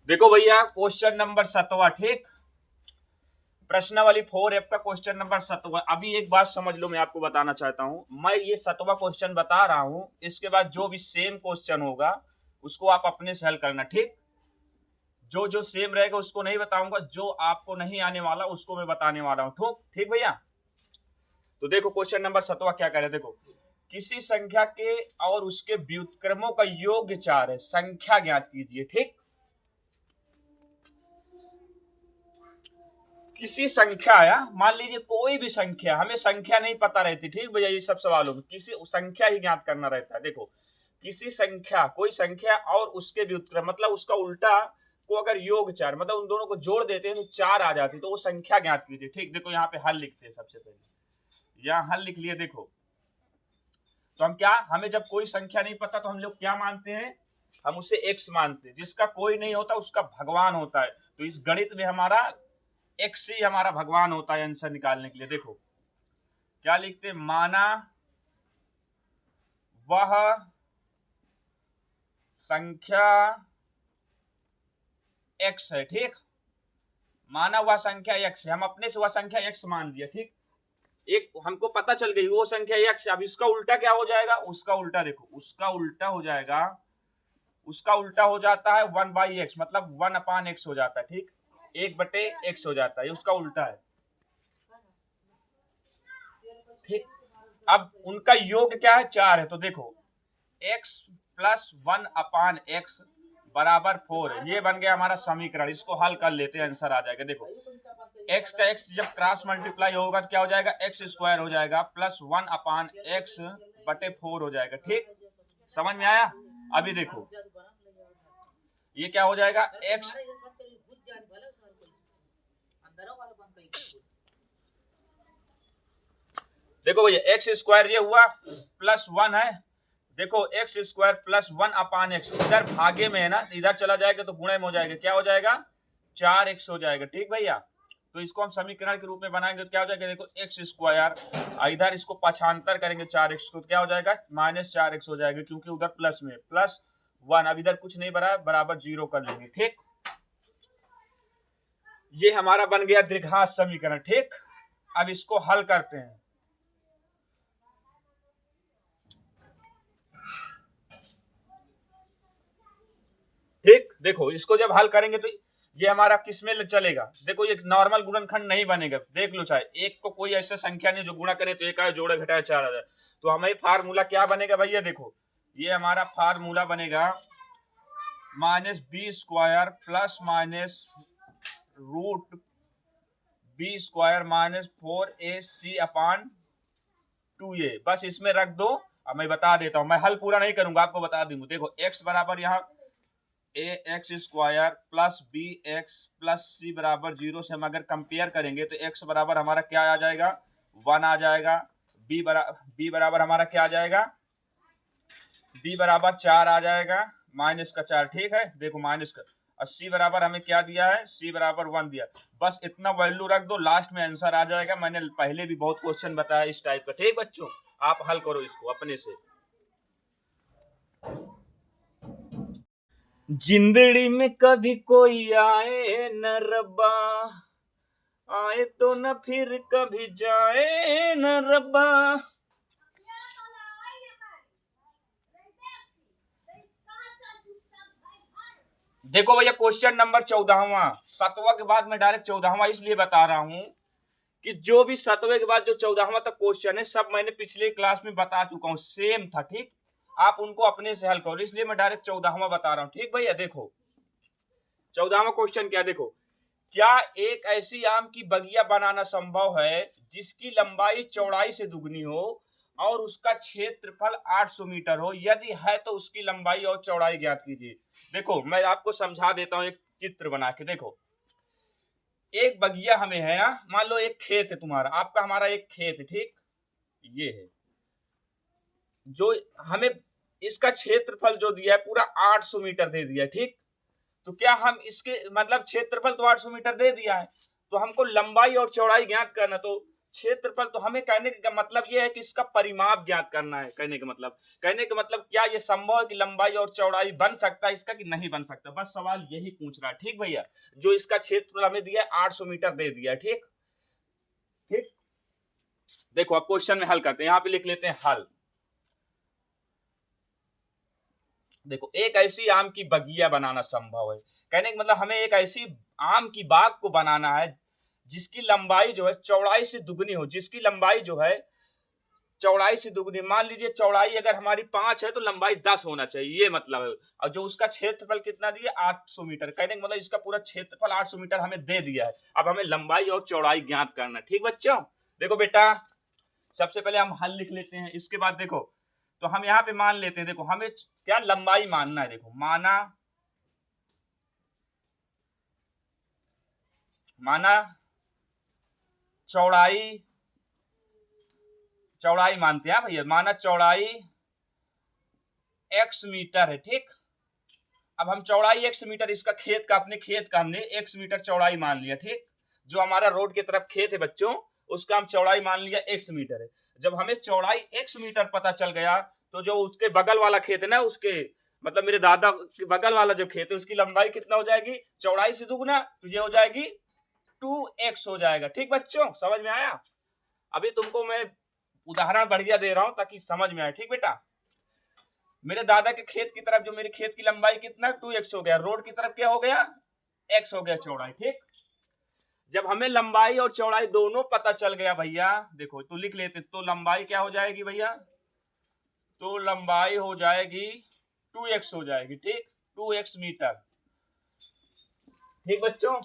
देखो भैया question number 7वां, ठीक, प्रश्नावली 4 का क्वेश्चन नंबर 7वां। अभी एक बात समझ लो, मैं आपको बताना चाहता हूं, मैं ये 7वां क्वेश्चन बता रहा हूं, इसके बाद जो भी सेम क्वेश्चन होगा उसको आप अपने से हल करना, ठीक। जो सेम रहेगा उसको नहीं बताऊंगा, जो आपको नहीं आने वाला उसको मैं बताने वाला हूं, ठीक भैया। तो देखो क्वेश्चन नंबर 7वां क्या कह रहे हैं, देखो किसी संख्या के और उसके व्युत्क्रमों का योग 4 है, संख्या ज्ञात कीजिए, ठीक। किसी संख्या या मान लीजिए कोई भी संख्या, हमें संख्या नहीं पता रहती, ठीक भैया, ये सब सवालों में किसी संख्या ही ज्ञात करना रहता है। देखो किसी संख्या, कोई संख्या और उसके व्युत्क्रम मतलब उसका उल्टा को अगर योग 4 मतलब उन दोनों को जोड़ देते हैं तो 4 आ जाती, तो वो संख्या ज्ञात कीजिए, ठीक। देखो यहाँ पे हल लिखते हैं, सबसे पहले यहाँ हल लिख लिए। देखो तो हम क्या, हमें जब कोई संख्या नहीं पता तो हम लोग क्या मानते हैं, हम उसे एक्स मानते हैं, जिसका कोई नहीं होता उसका भगवान होता है। तो इस गणित में हमारा एक्स ही हमारा भगवान होता है आंसर निकालने के लिए। देखो क्या लिखते हैं, माना वह संख्या एक्स है, ठीक। माना वह संख्या एक्स है, हम अपने से वह संख्या एक्स मान दिया, ठीक। एक हमको पता चल गई वो संख्या एक्स। अब इसका उल्टा क्या हो जाएगा, उसका उल्टा देखो, उसका उल्टा हो जाएगा, उसका उल्टा हो जाता है 1/x, मतलब 1/x हो जाता है, ठीक। 1/x हो जाता है, उसका उल्टा है, ठीक। अब उनका योग क्या है, 4 है, तो देखो x + 1/x बराबर 4 है। ये बन गया हमारा समीकरण, इसको हल कर लेते हैं, आंसर आ जाएगा। देखो x का x जब क्रॉस मल्टीप्लाई होगा तो क्या हो जाएगा, x² हो जाएगा प्लस 1/x/4 हो जाएगा, ठीक। समझ में आया। अभी देखो ये क्या हो जाएगा, x देखो भैया x² ये हुआ प्लस 1 है। देखो x² + 1/x इधर भागे में है ना, तो इधर चला जाएगा तो गुणे में हो जाएगा, क्या हो जाएगा 4x हो जाएगा, ठीक भैया। तो इसको हम समीकरण के रूप में बनाएंगे तो क्या हो जाएगा, देखो x², इधर इसको पक्षांतर करेंगे 4x को, तो क्या हो जाएगा -4x हो जाएगा, क्योंकि उधर प्लस में +1। अब इधर कुछ नहीं बना, बराबर 0 कर लेंगे, ठीक। ये हमारा बन गया द्विघात समीकरण, ठीक। अब इसको हल करते हैं। ठीक, देखो इसको जब हल करेंगे तो ये हमारा किसमें चलेगा, देखो ये नॉर्मल गुणनखंड नहीं बनेगा, देख लो, चाहे एक को कोई ऐसा संख्या नहीं जो गुणा करे तो एक आए, जोड़े घटाए 4 आ जाए। तो हमें फार्मूला क्या बनेगा भैया, देखो ये हमारा फार्मूला बनेगा -b² ±√b² -4ac/2a, बस इसमें रख दो। अब मैं बता देता हूं, मैं हल पूरा नहीं करूंगा, आपको बता दूंगा। देखो x बराबर यहाँ ax² + bx + c बराबर 0 से हम अगर कंपेयर करेंगे तो x बराबर हमारा क्या आ जाएगा, 1 आ जाएगा। b बराबर हमारा क्या आ जाएगा, b बराबर 4 आ जाएगा, -4, ठीक है। देखो माइनस का, और c बराबर हमें क्या दिया है, c बराबर 1 दिया। बस इतना वैल्यू रख दो, लास्ट में आंसर आ जाएगा। मैंने पहले भी बहुत क्वेश्चन बताया इस टाइप का, ठीक बच्चों। आप हल करो इसको अपने से। जिंदड़ी में कभी कोई आए न रब्बा, आए तो न फिर कभी जाए न रब्बा। देखो भैया क्वेश्चन नंबर 14वां, 7वां के बाद मैं डायरेक्ट 14वां इसलिए बता रहा हूं कि जो भी 7वें के बाद जो 14वां तक क्वेश्चन है सब मैंने पिछले क्लास में बता चुका हूं, सेम था, ठीक। आप उनको अपने से हल करो, इसलिए मैं डायरेक्ट 14वां बता रहा हूं, ठीक भैया। देखो 14वां क्वेश्चन क्या, देखो क्या एक ऐसी आम की बगिया बनाना संभव है जिसकी लंबाई चौड़ाई से दुगनी हो और उसका क्षेत्रफल 800 मीटर हो, यदि है तो उसकी लंबाई और चौड़ाई ज्ञात कीजिए। देखो मैं आपको समझा देता हूं एक चित्र बना के। देखो एक बगिया हमें है, मान लो एक खेत है तुम्हारा, आपका हमारा एक खेत है, ठीक। ये है जो हमें इसका क्षेत्रफल जो दिया है पूरा 800 मीटर दे दिया है, ठीक। तो क्या हम इसके मतलब क्षेत्रफल तो 800 मीटर दे दिया है, तो हमको लंबाई और चौड़ाई ज्ञात करना। तो क्षेत्रफल, तो हमें कहने का मतलब ये है कि इसका परिमाप ज्ञात करना है। कहने का मतलब क्या ये संभव है कि लंबाई और चौड़ाई बन सकता है इसका कि नहीं बन सकता, बस सवाल यही पूछ रहा है। ठीक भैया, जो इसका क्षेत्रफल हमें दिया है 800 मीटर दे दिया है। ठीक ठीक, देखो अब क्वेश्चन में हल करते हैं, यहां पे लिख लेते हैं हल। देखो, एक ऐसी आम की बगिया बनाना संभव है। कहने का मतलब हमें एक ऐसी आम की बाग को बनाना है जिसकी लंबाई जो है चौड़ाई से दुगनी हो, जिसकी लंबाई जो है चौड़ाई से दुगनी। मान लीजिए चौड़ाई अगर हमारी 5 है तो लंबाई 10 होना चाहिए, ये मतलब है। और जो उसका क्षेत्रफल कितना दिया, 800 मीटर। कहने का मतलब इसका पूरा क्षेत्रफल 800 मीटर हमें दे दिया है। अब हमें लंबाई और चौड़ाई ज्ञात करना है। ठीक बच्चों, देखो बेटा, सबसे पहले हम हल लिख लेते हैं। इसके बाद देखो, तो हम यहाँ पे मान लेते हैं, देखो हमें क्या लंबाई मानना है। देखो माना चौड़ाई मानते हैं भैया, माना चौड़ाई x मीटर है। ठीक, अब हम चौड़ाई x मीटर, इसका खेत का, अपने खेत का हमने x मीटर चौड़ाई मान लिया। ठीक, जो हमारा रोड की तरफ खेत है बच्चों, उसका हम चौड़ाई मान लिया x मीटर है। जब हमें चौड़ाई x मीटर पता चल गया, तो जो उसके बगल वाला खेत है ना, उसके मतलब मेरे दादा के बगल वाला जो खेत है, उसकी लंबाई कितना हो जाएगी, चौड़ाई से दुगना, तो ये हो जाएगी 2x हो जाएगा। ठीक बच्चों, समझ में आया? अभी तुमको मैं उदाहरण बढ़िया दे रहा हूं ताकि समझ में आए। ठीक बेटा, मेरे दादा के खेत की तरफ जो मेरे खेत की लंबाई कितना 2x हो गया, रोड की तरफ क्या हो गया, x हो गया चौड़ाई। ठीक, जब हमें लंबाई और चौड़ाई दोनों पता चल गया भैया, देखो तो लिख लेते, तो लंबाई क्या हो जाएगी भैया, तो लंबाई हो जाएगी 2x हो जाएगी। ठीक, 2x मीटर। ठीक बच्चों,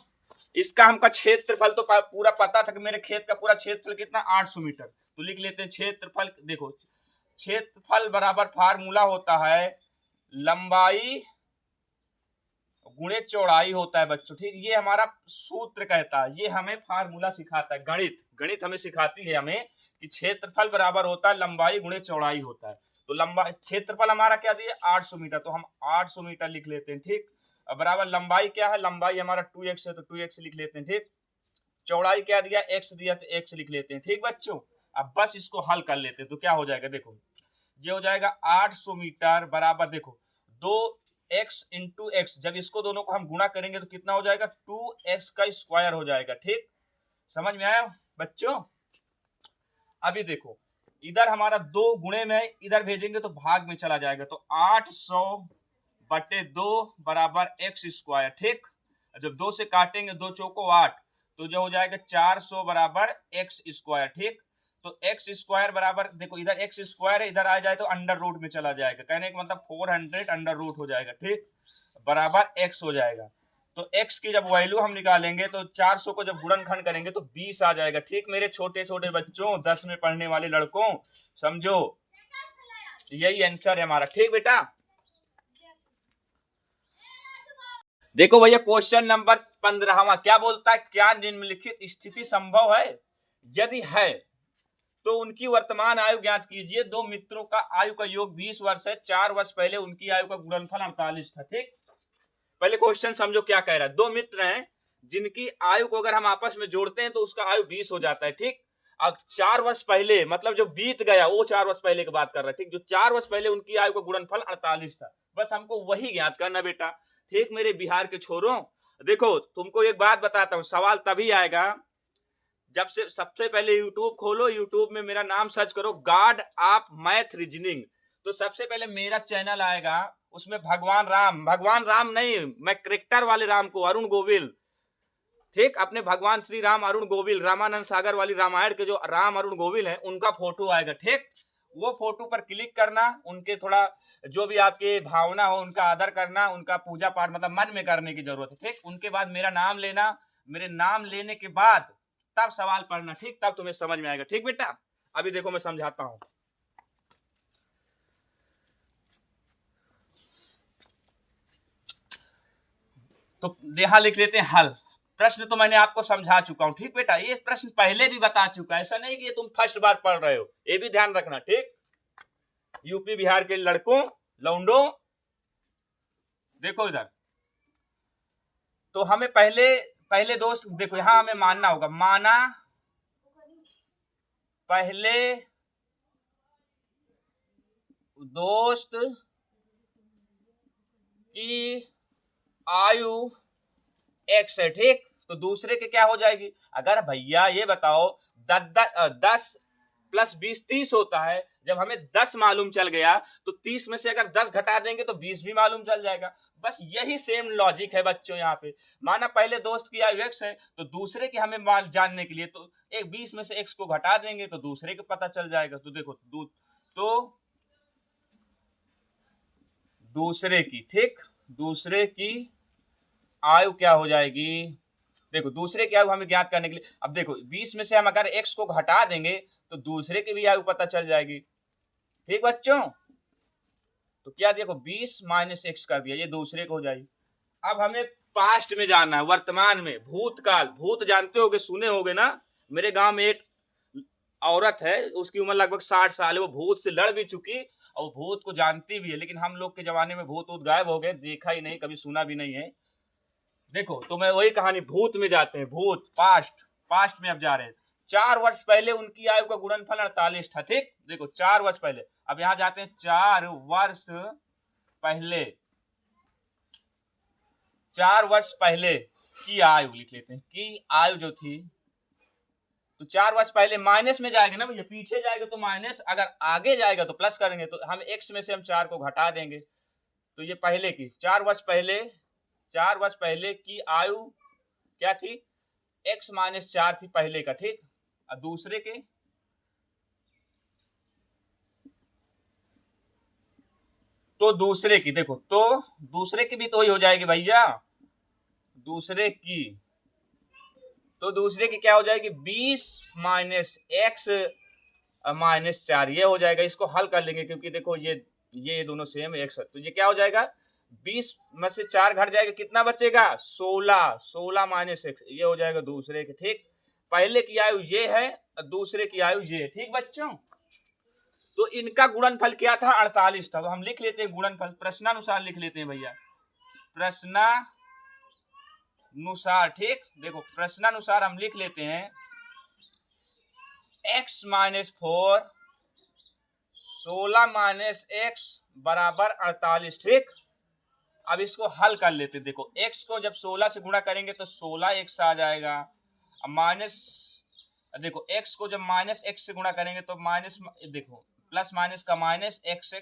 इसका हमका क्षेत्रफल तो पूरा पता था कि मेरे खेत का पूरा क्षेत्रफल कितना 800 मीटर। तो लिख लेते हैं क्षेत्रफल। देखो, क्षेत्रफल बराबर फार्मूला होता है लंबाई गुणे चौड़ाई होता है बच्चों। ठीक, ये हमारा सूत्र कहता है, ये हमें फार्मूला सिखाता है, गणित हमें सिखाती है हमें कि क्षेत्रफल बराबर होता है लंबाई गुणे चौड़ाई होता है। तो लंबाई, क्षेत्रफल हमारा क्या दिया 800 मीटर, तो हम 800 मीटर लिख लेते हैं। ठीक, अब बराबर लंबाई क्या है, लंबाई हमारा 2x है, तो 2x लिख लेते हैं। ठीक, चौड़ाई क्या दिया, x दिया, तो x लिख लेते हैं। ठीक बच्चों, अब बस इसको हल कर लेते हैं, तो क्या हो जाएगा, देखो ये हो जाएगा 800 मीटर बराबर, देखो 2x इंटू एक्स, जब इसको दोनों को हम गुणा करेंगे तो कितना हो जाएगा, 2x का स्क्वायर हो जाएगा। ठीक, समझ में आया बच्चों? अभी देखो, इधर हमारा 2 गुणे में, इधर भेजेंगे तो भाग में चला जाएगा, तो 800/2 बराबर x स्क्वायर। ठीक, जब 2 से काटेंगे, 2 चौको 8, तो जो हो जाएगा 400 बराबर x स्क्वायर। ठीक, तो x स्क्वायर बराबर, देखो इधर x स्क्वायर है, इधर आ जाए तो अंडर रूट में चला जाएगा। कहने का मतलब 400 अंडर रूट हो जाएगा। ठीक, बराबर x हो जाएगा। तो x की जब वैल्यू हम निकालेंगे तो 400 को जब गुणनखंड करेंगे तो 20 आ जाएगा। ठीक, मेरे छोटे छोटे बच्चों, 10 में पढ़ने वाले लड़कों, समझो यही आंसर है हमारा। ठीक बेटा, देखो भैया क्वेश्चन नंबर 15वां क्या बोलता है, क्या निम्नलिखित स्थिति संभव है, यदि है तो उनकी वर्तमान आयु ज्ञात कीजिए। 2 मित्रों का आयु का योग 20 वर्ष है, 4 वर्ष पहले उनकी आयु का गुणनफल 48 था। ठीक, पहले क्वेश्चन समझो क्या कह रहा है। 2 मित्र हैं जिनकी आयु को अगर हम आपस में जोड़ते हैं तो उसका आयु 20 हो जाता है। ठीक, अब 4 वर्ष पहले, मतलब जो बीत गया वो 4 वर्ष पहले की बात कर रहा है। ठीक, जो 4 वर्ष पहले उनकी आयु का गुणनफल 48 था, बस हमको वही ज्ञात करना बेटा। ठीक, मेरे बिहार के छोरों, देखो तुमको एक बात बताता हूं, सवाल तभी आएगा जब से सबसे पहले यूट्यूब खोलो, यूट्यूब में मेरा नाम सर्च करो, गॉड ऑफ मैथ रीजनिंग, तो सबसे पहले मेरा चैनल आएगा, उसमें भगवान राम नहीं, मैं करेक्टर वाले राम को, अरुण गोविल, ठीक, अपने भगवान श्री राम अरुण गोविल, रामानंद सागर वाली रामायण के जो राम अरुण गोविल हैं, उनका फोटो आएगा। ठीक, वो फोटो पर क्लिक करना, उनके थोड़ा जो भी आपके भावना हो उनका आदर करना, उनका पूजा पाठ मतलब मन में करने की जरूरत है। ठीक, उनके बाद मेरा नाम लेना, मेरे नाम लेने के बाद तब सवाल पढ़ना। ठीक, तब तुम्हें समझ में आएगा। ठीक बेटा, अभी देखो मैं समझाता हूं। तो यहां लिख लेते हैं हल। प्रश्न तो मैंने आपको समझा चुका हूं। ठीक बेटा, ये प्रश्न पहले भी बता चुका है, ऐसा नहीं कि ये तुम फर्स्ट बार पढ़ रहे हो, ये भी ध्यान रखना। ठीक, यूपी बिहार के लड़कों, लौंडो, देखो इधर, तो हमें पहले दोस्त देखो, यहां हमें मानना होगा, माना पहले दोस्त की आयु x है, ठीक। तो दूसरे के क्या हो जाएगी? अगर भैया ये बताओ 10 प्लस 20 30 होता है, जब हमें 10 मालूम चल गया तो 30 में से अगर 10 घटा देंगे तो 20 भी मालूम चल जाएगा। बस यही सेम लॉजिक है बच्चों यहाँ पे। माना पहले दोस्त की आयु x है तो दूसरे की हमें मान जानने के लिए तो एक 20 में से x को घटा देंगे तो दूसरे को पता चल जाएगा। तो देखो तो दूसरे की, ठीक, दूसरे की आयु क्या हो जाएगी? देखो दूसरे की आयु हमें ज्ञात करने के लिए, अब देखो 20 में से हम अगर x को घटा देंगे तो दूसरे की भी आयु पता चल जाएगी, ठीक बच्चों। तो क्या देखो 20 माइनस x कर दिया, ये दूसरे को हो जाएगी। अब हमें पास्ट में जाना है, वर्तमान में, भूतकाल। भूत जानते होगे, सुने होगे ना। मेरे गांव में एक औरत है, उसकी उम्र लगभग 60 साल है, वो भूत से लड़ भी चुकी और भूत को जानती भी है। लेकिन हम लोग के जमाने में भूत गायब हो गए, देखा ही नहीं, कभी सुना भी नहीं है। देखो तो मैं वही कहानी, भूत में जाते हैं, भूत पास्ट में अब जा रहे हैं। 4 वर्ष पहले उनकी आयु का गुणनफल 48 था, ठीक। देखो 4 वर्ष पहले, अब यहां जाते हैं 4 वर्ष पहले, 4 वर्ष पहले की आयु लिख लेते हैं, की आयु जो थी। तो 4 वर्ष पहले माइनस में जाएगा ना भैया, पीछे जाएगा तो माइनस, अगर आगे जाएगा तो प्लस करेंगे। तो हम x में से हम 4 को घटा देंगे। तो ये पहले की 4 वर्ष पहले की आयु क्या थी? x माइनस 4 थी पहले का, ठीक। और दूसरे के, तो दूसरे की देखो, तो दूसरे की भी तो ही हो जाएगी भैया, दूसरे की, तो दूसरे की क्या हो जाएगी? 20 माइनस x माइनस 4, ये हो जाएगा। इसको हल कर लेंगे क्योंकि देखो ये दोनों सेम x है। तो ये क्या हो जाएगा? 20 में से 4 घट जाएगा, कितना बचेगा? 16 माइनस x, ये हो जाएगा दूसरे के, ठीक। पहले की आयु ये है, दूसरे की आयु ये है, ठीक बच्चों। तो इनका गुणनफल क्या था? 48 था। तो हम लिख लेते हैं गुणनफल, प्रश्नानुसार लिख लेते हैं भैया, प्रश्नानुसार, ठीक। देखो प्रश्नानुसार हम लिख लेते हैं x माइनस 4, 16 माइनस x बराबर 48, ठीक। अब इसको हल कर लेते हैं। देखो x को जब 16 से गुणा करेंगे तो 16x आ जाएगा। अब माइनस, देखो x को जब माइनस x से गुणा करेंगे तो माइनस, देखो प्लस माइनस का माइनस x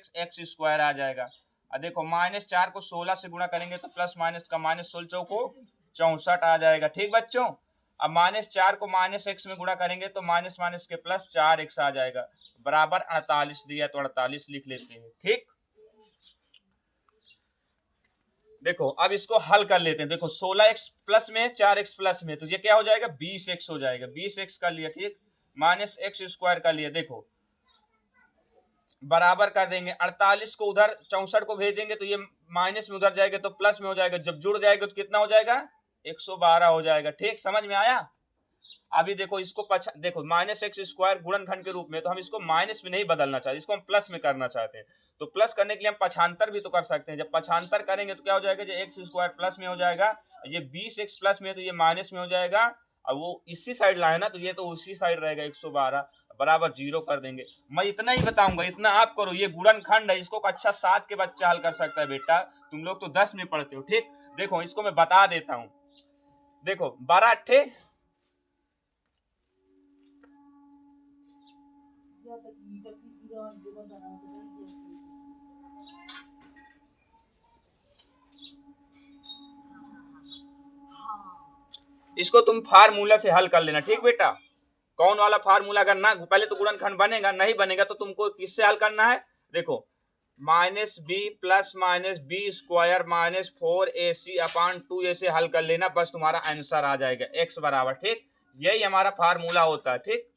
स्क्वायर आ जाएगा। और देखो माइनस 4 को 16 से गुणा करेंगे तो प्लस माइनस का माइनस 16 चौको 64 आ जाएगा, ठीक बच्चों। अब माइनस 4 को माइनस x में गुणा करेंगे तो माइनस माइनस के प्लस 4x आ जाएगा, बराबर 48 दिया तो 48 लिख लेते हैं, ठीक। देखो अब इसको हल कर लेते हैं। देखो 16x प्लस में 4x प्लस में, तो ये क्या हो जाएगा? 20x हो जाएगा। 20x का लिया, ठीक, माइनस x स्क्वायर का लिया। देखो बराबर कर देंगे, 48 को उधर 64 को भेजेंगे तो ये माइनस में उधर जाएगा तो प्लस में हो जाएगा, जब जुड़ जाएगा तो कितना हो जाएगा? 112 हो जाएगा, ठीक। समझ में आया? अभी देखो इसको देखो माइनस x स्क्वायर गुणनखंड के रूप में, तो हम इसको माइनस में नहीं बदलना चाहते, इसको हम प्लस में करना चाहते हैं। तो प्लस करने के लिए हम पक्षांतर भी तो कर सकते हैं। जब पक्षांतर करेंगे तो क्या हो जाएगा? जो x स्क्वायर प्लस में हो जाएगा, ये 20x प्लस में, तो ये माइनस में हो जाएगा। और वो इसी साइड लाए ना, तो ये तो उसी साइड रहेगा, 112 बराबर 0 कर देंगे। मैं इतना ही बताऊंगा, इतना आप करो। ये गुणनखंड है, इसको अच्छा 7 के बच्चा हल कर सकता है बेटा, तुम लोग तो 10 में पढ़ते हो, ठीक। देखो इसको मैं बता देता हूं। देखो 12 अट्ठे, इसको तुम फार्मूला से हल कर लेना, ठीक बेटा। कौन वाला फार्मूला? अगर ना पहले तो गुणनखंड बनेगा, नहीं बनेगा तो तुमको किससे हल करना है? देखो minus B plus minus B square minus 4ac upon 2a से हल कर लेना, बस तुम्हारा आंसर आ जाएगा x बराबर, ठीक। यही हमारा फार्मूला होता है, ठीक।